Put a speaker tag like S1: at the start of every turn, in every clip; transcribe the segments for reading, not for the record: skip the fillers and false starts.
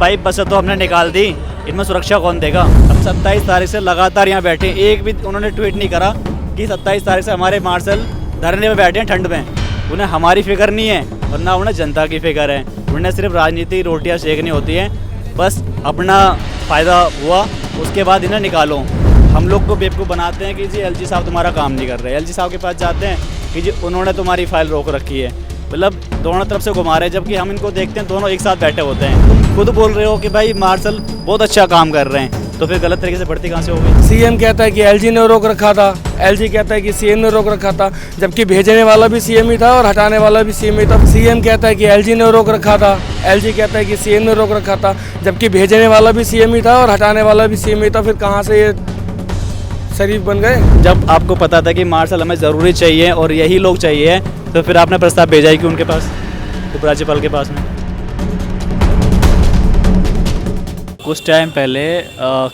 S1: Pipe बस तो हमने निकाल दी, इनमें सुरक्षा कौन देगा। हम 27 तारीख से लगातार यहाँ बैठे, एक भी उन्होंने ट्वीट नहीं करा कि 27 तारीख से हमारे मार्शल धरने में बैठे हैं ठंड में। उन्हें हमारी फिक्र नहीं है और ना उन्हें जनता की फिक्र है। उन्हें सिर्फ राजनीति रोटियाँ सेकनी होती हैं, बस अपना फ़ायदा हुआ उसके बाद इन्हें निकालो। हम लोग को बेवकूफ़ बनाते हैं कि जी एलजी साहब तुम्हारा काम नहीं कर रहे। एलजी साहब के पास जाते हैं कि जी उन्होंने तुम्हारी फाइल रोक रखी है, मतलब दोनों तरफ से घुमा रहे हैं, जबकि हम इनको देखते हैं दोनों एक साथ बैठे होते हैं। तुम खुद बोल रहे हो कि भाई मार्शल बहुत अच्छा काम कर रहे हैं, तो फिर गलत तरीके से भर्ती कहाँ से हो गई।
S2: सीएम कहता है कि एलजी ने रोक रखा था, एलजी कहता है कि सीएम ने रोक रखा था, जबकि भेजने वाला भी सीएम ही था और हटाने वाला भी सीएम ही था। सीएम कहता है कि एलजी ने रोक रखा था, एलजी कहता है कि सीएम ने रोक रखा था, जबकि भेजने वाला भी सीएम ही था और हटाने वाला भी सीएम ही था। फिर कहाँ से ये शरीफ बन गए।
S1: जब आपको पता था कि मार्शल हमें ज़रूरी चाहिए और यही लोग चाहिए, तो फिर आपने प्रस्ताव भेजा ही कि उनके पास, उपराज्यपाल के पास में। कुछ टाइम पहले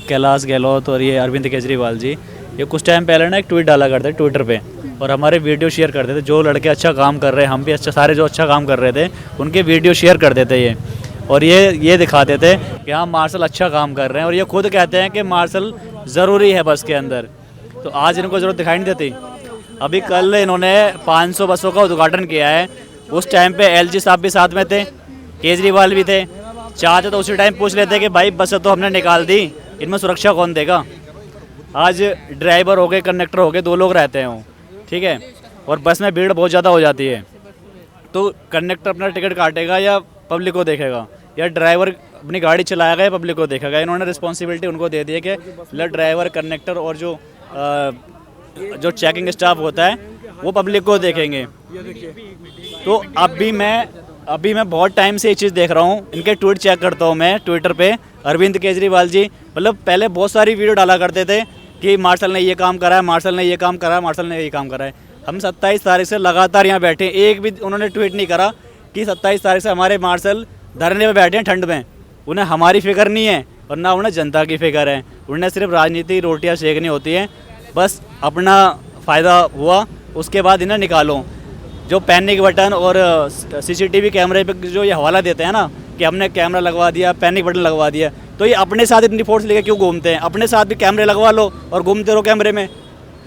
S1: कैलाश गहलोत और ये अरविंद केजरीवाल जी, ये कुछ टाइम पहले ना एक ट्वीट डाला करते ट्विटर पे और हमारे वीडियो शेयर करते थे। जो लड़के अच्छा काम कर रहे हैं, हम भी अच्छा, सारे जो अच्छा काम कर रहे थे उनके वीडियो शेयर कर देते ये, और ये दिखाते थे कि हाँ मार्शल अच्छा काम कर रहे हैं, और ये खुद कहते हैं कि मार्शल ज़रूरी है बस के अंदर। तो आज इनको ज़रूरत दिखाई नहीं देती। अभी कल इन्होंने 500 बसों का उद्घाटन किया है, उस टाइम पे एलजी साहब भी साथ में थे, केजरीवाल भी थे। चाहते तो उसी टाइम पूछ लेते कि भाई बसें तो हमने निकाल दी, इनमें सुरक्षा कौन देगा। आज ड्राइवर हो गए, कंडक्टर हो गए, 2 लोग रहते हैं वो, ठीक है, और बस में भीड़ बहुत ज़्यादा हो जाती है, तो कंडक्टर अपना टिकट काटेगा या पब्लिक को देखेगा, या ड्राइवर अपनी गाड़ी चलाएगा या पब्लिक को देखेगा। इन्होंने रिस्पॉन्सिबिलिटी उनको दे दी है कि मतलब ड्राइवर, कंडक्टर और जो चेकिंग स्टाफ होता है वो पब्लिक को देखेंगे। तो अभी मैं बहुत टाइम से ये चीज़ देख रहा हूँ, इनके ट्वीट चेक करता हूँ मैं ट्विटर पे। अरविंद केजरीवाल जी मतलब पहले बहुत सारी वीडियो डाला करते थे कि मार्शल ने ये काम करा है, मार्शल ने ये काम करा है, मार्शल ने ये काम करा है। हम 27 तारीख से लगातार यहाँ बैठे, एक भी उन्होंने ट्वीट नहीं करा कि 27 तारीख से हमारे मार्शल धरने में बैठे हैं ठंड में। उन्हें हमारी फिक्र नहीं है और ना उन्हें जनता की फिक्र है। उन्हें सिर्फ राजनीति रोटियाँ सेकनी होती हैं, बस अपना फ़ायदा हुआ उसके बाद इन्हें निकालो। जो पैनिक बटन और सीसीटीवी कैमरे पे जो ये हवाला देते हैं ना कि हमने कैमरा लगवा दिया, पैनिक बटन लगवा दिया, तो ये अपने साथ इतनी फोर्स लेके क्यों घूमते हैं। अपने साथ भी कैमरे लगवा लो और घूमते रहो कैमरे में,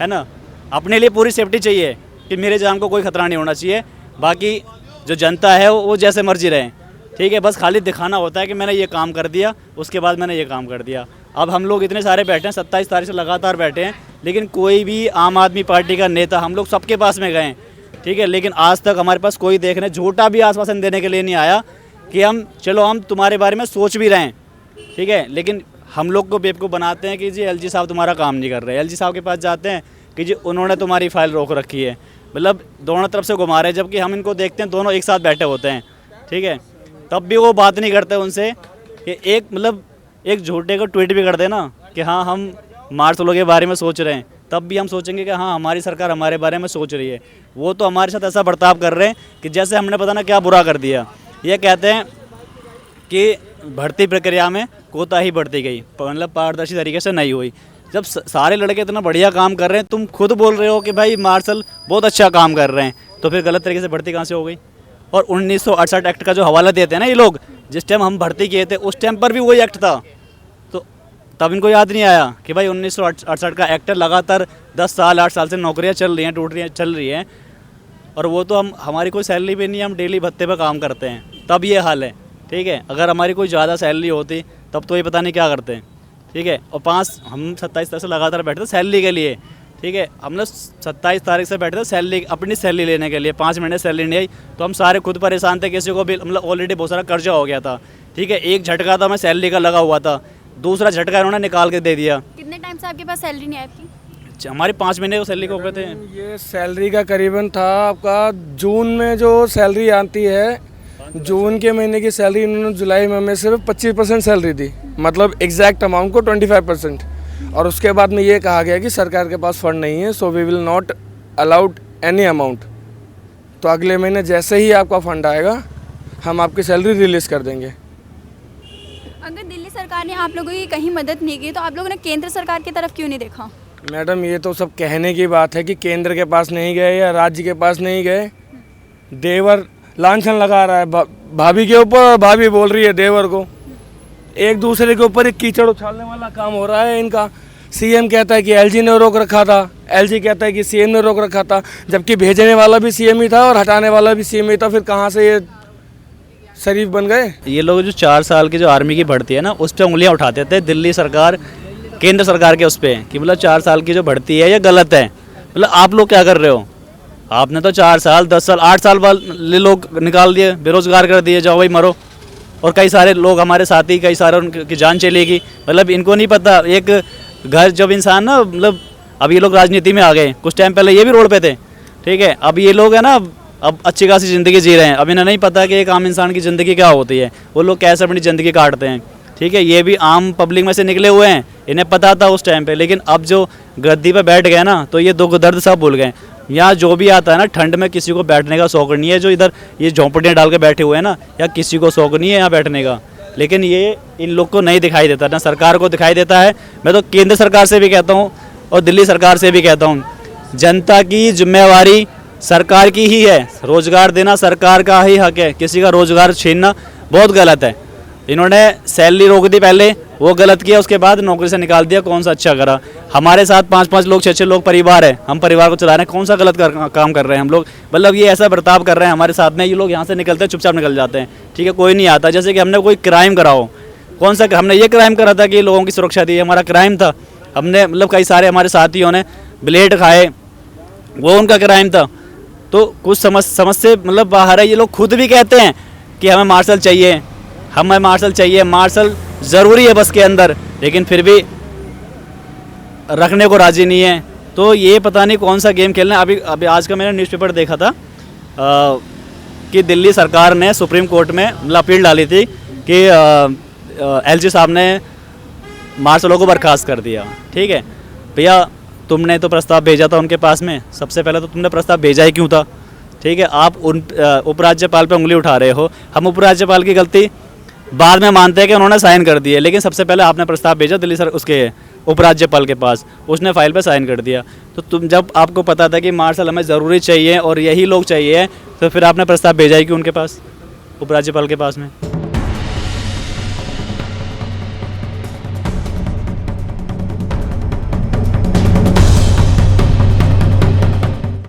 S1: है ना। अपने लिए पूरी सेफ्टी चाहिए कि मेरे जान को कोई खतरा नहीं होना चाहिए, बाकी जो जनता है वो जैसे मर्जी रहे, ठीक है। बस खाली दिखाना होता है कि मैंने ये काम कर दिया, उसके बाद मैंने ये काम कर दिया। अब हम लोग इतने सारे बैठे हैं, 27 तारीख से लगातार बैठे हैं, लेकिन कोई भी आम आदमी पार्टी का नेता, हम लोग सबके पास में गए, ठीक है, लेकिन आज तक हमारे पास कोई देखने, झूठा भी आश्वासन देने के लिए नहीं आया कि हम तुम्हारे बारे में सोच भी रहे हैं, ठीक है। लेकिन हम लोग को बेवकूफ़ बनाते हैं कि जी एलजी साहब तुम्हारा काम नहीं कर रहे। एलजी साहब के पास जाते हैं कि जी उन्होंने तुम्हारी फाइल रोक रखी है, मतलब दोनों तरफ से घुमा रहे हैं, जबकि हम इनको देखते हैं दोनों एक साथ बैठे होते हैं, ठीक है। तब भी वो बात नहीं करते उनसे कि एक झूठे को ट्वीट भी कर देना कि हाँ हम मार्शलों के बारे में सोच रहे हैं, तब भी हम सोचेंगे कि हाँ हमारी सरकार हमारे बारे में सोच रही है। वो तो हमारे साथ ऐसा बर्ताव कर रहे हैं कि जैसे हमने पता ना क्या बुरा कर दिया। ये कहते हैं कि भर्ती प्रक्रिया में कोताही बरती गई, मतलब पारदर्शी तरीके से नहीं हुई। जब सारे लड़के इतना बढ़िया काम कर रहे हैं, तुम खुद बोल रहे हो कि भाई मार्शल बहुत अच्छा काम कर रहे हैं, तो फिर गलत तरीके से भर्ती कहाँ से हो गई। और 1968 एक्ट का जो हवाला देते हैं ना ये लोग, जिस टाइम हम भर्ती किए थे उस टाइम पर भी वही एक्ट था, तो तब इनको याद नहीं आया कि भाई 1968 का एक्ट लगातार 10 साल 8 साल से नौकरियां चल रही हैं, और वो तो हमारी कोई सैलरी भी नहीं है, हम डेली भत्ते पर काम करते हैं, तब ये हाल है, ठीक है। अगर हमारी कोई ज़्यादा सैलरी होती तब तो ये पता नहीं क्या करते हैं, ठीक है। और हम 27 तारीख से लगातार बैठे थे सैलरी के लिए, ठीक है। हम लोग 27 तारीख से बैठे थे सैलरी, अपनी सैलरी लेने के लिए। 5 महीने सैलरी नहीं आई तो हम सारे खुद परेशान थे, किसी को भी मतलब ऑलरेडी बहुत सारा कर्जा हो गया था, ठीक है। एक झटका था हमें सैलरी का लगा हुआ था, दूसरा झटका इन्होंने निकाल के दे दिया।
S3: कितने टाइम से आपके पास सैलरी नहीं आई आपकी?
S1: हमारी 5 महीने को सैलरी हो गए थे।
S2: ये सैलरी का करीबन था आपका जून में जो सैलरी आती है, जून के महीने की सैलरी इन्होंने जुलाई में हमें सिर्फ 25% सैलरी दी, मतलब एग्जैक्ट अमाउंट को 25%। और उसके बाद में ये कहा गया कि सरकार के पास फंड नहीं है, so we will not allowed any amount. तो अगले महीने जैसे ही आपका फंड आएगा हम आपकी सैलरी रिलीज़ कर देंगे।
S3: अगर दिल्ली सरकार ने आप लोगों की कहीं मदद नहीं की तो आप लोगों ने केंद्र सरकार की तरफ क्यों नहीं देखा?
S2: मैडम ये तो सब कहने की बात है कि केंद्र के पास नहीं गए या राज्य के पास नहीं गए। देवर लांछन लगा रहा है भाभी के ऊपर, भाभी बोल रही है देवर को एक दूसरे के ऊपर एक कीचड़ उछालने वाला काम हो रहा है इनका। सीएम कहता है कि एलजी ने रोक रखा था, एलजी कहता है कि सीएम ने रोक रखा था, जबकि भेजने वाला भी सीएम ही था और हटाने वाला भी सीएम ही था। फिर कहाँ से ये शरीफ बन गए?
S1: ये लोग जो 4 साल की जो आर्मी की भर्ती है ना, उस पर उंगलियां उठाते थे दिल्ली सरकार, केंद्र सरकार के उस पर, कि मतलब 4 साल की जो भर्ती है ये गलत है। मतलब आप लोग क्या कर रहे हो? आपने तो 4 साल 10 साल 8 साल वाले लोग निकाल दिए, बेरोजगार कर दिए, जाओ भाई मरो। और कई सारे लोग हमारे साथी, कई सारे उनकी जान चलेगी। मतलब इनको नहीं पता, एक घर जब इंसान ना, मतलब अब ये लोग राजनीति में आ गए, कुछ टाइम पहले ये भी रोड पे थे, ठीक है। अब ये लोग है ना, अब अच्छी खासी ज़िंदगी जी रहे हैं। अब इन्हें नहीं पता कि एक आम इंसान की ज़िंदगी क्या होती है, वो लोग कैसे अपनी ज़िंदगी काटते हैं, ठीक है। ये भी आम पब्लिक में से निकले हुए हैं, इन्हें पता था उस टाइम पे, लेकिन अब जो गद्दी पे बैठ गए ना, तो ये दुख दर्द सब भूल गए। यहाँ जो भी आता है ना, ठंड में किसी को बैठने का शौक नहीं है, जो इधर ये झोंपड़ियाँ डाल के बैठे हुए हैं ना, या किसी को शौक नहीं है यहाँ बैठने का। लेकिन ये इन लोग को नहीं दिखाई देता, ना सरकार को दिखाई देता है। मैं तो केंद्र सरकार से भी कहता हूँ और दिल्ली सरकार से भी कहता हूँ, जनता की जिम्मेवारी सरकार की ही है, रोजगार देना सरकार का ही हक है, किसी का रोजगार छीनना बहुत गलत है। इन्होंने सैलरी रोक दी पहले, वो गलत किया, उसके बाद नौकरी से निकाल दिया, कौन सा अच्छा करा। हमारे साथ 5-5 लोग 6-6 लोग परिवार है, हम परिवार को चला रहे हैं, कौन सा गलत काम कर रहे हैं हम लोग? मतलब ये ऐसा बर्ताव कर रहे हैं हमारे साथ में, ये लोग यहाँ से निकलते हैं चुपचाप निकल जाते हैं, ठीक है, कोई नहीं आता। जैसे कि हमने कोई क्राइम करा हो, कौन सा हमने ये क्राइम करा था कि लोगों की सुरक्षा दी, हमारा क्राइम था। हमने मतलब कई सारे हमारे साथियों ने ब्लेड खाए, वो उनका क्राइम था। तो कुछ समझ से मतलब बाहर है। ये लोग खुद भी कहते हैं कि हमें मार्शल चाहिए, हमें मार्शल चाहिए, मार्शल ज़रूरी है बस के अंदर, लेकिन फिर भी रखने को राज़ी नहीं है। तो ये पता नहीं कौन सा गेम खेलना है। अभी आज का मैंने न्यूज़पेपर देखा था कि दिल्ली सरकार ने सुप्रीम कोर्ट में मतलब अपील डाली थी कि एलजी साहब ने मार्शलों को बर्खास्त कर दिया, ठीक है। भैया तुमने तो प्रस्ताव भेजा था उनके पास में, सबसे पहले तो तुमने प्रस्ताव भेजा ही क्यों था, ठीक है। आप उन उपराज्यपाल पे उंगली उठा रहे हो। हम उपराज्यपाल की गलती बाद में मानते हैं कि उन्होंने साइन कर दिए, लेकिन सबसे पहले आपने प्रस्ताव भेजा दिल्ली सर उसके उपराज्यपाल के पास, उसने फाइल पे साइन कर दिया। तो तुम जब आपको पता था कि मार्शल हमें ज़रूरी चाहिए और यही लोग चाहिए, तो फिर आपने प्रस्ताव भेजा ही क्यों उनके पास, उपराज्यपाल के पास में?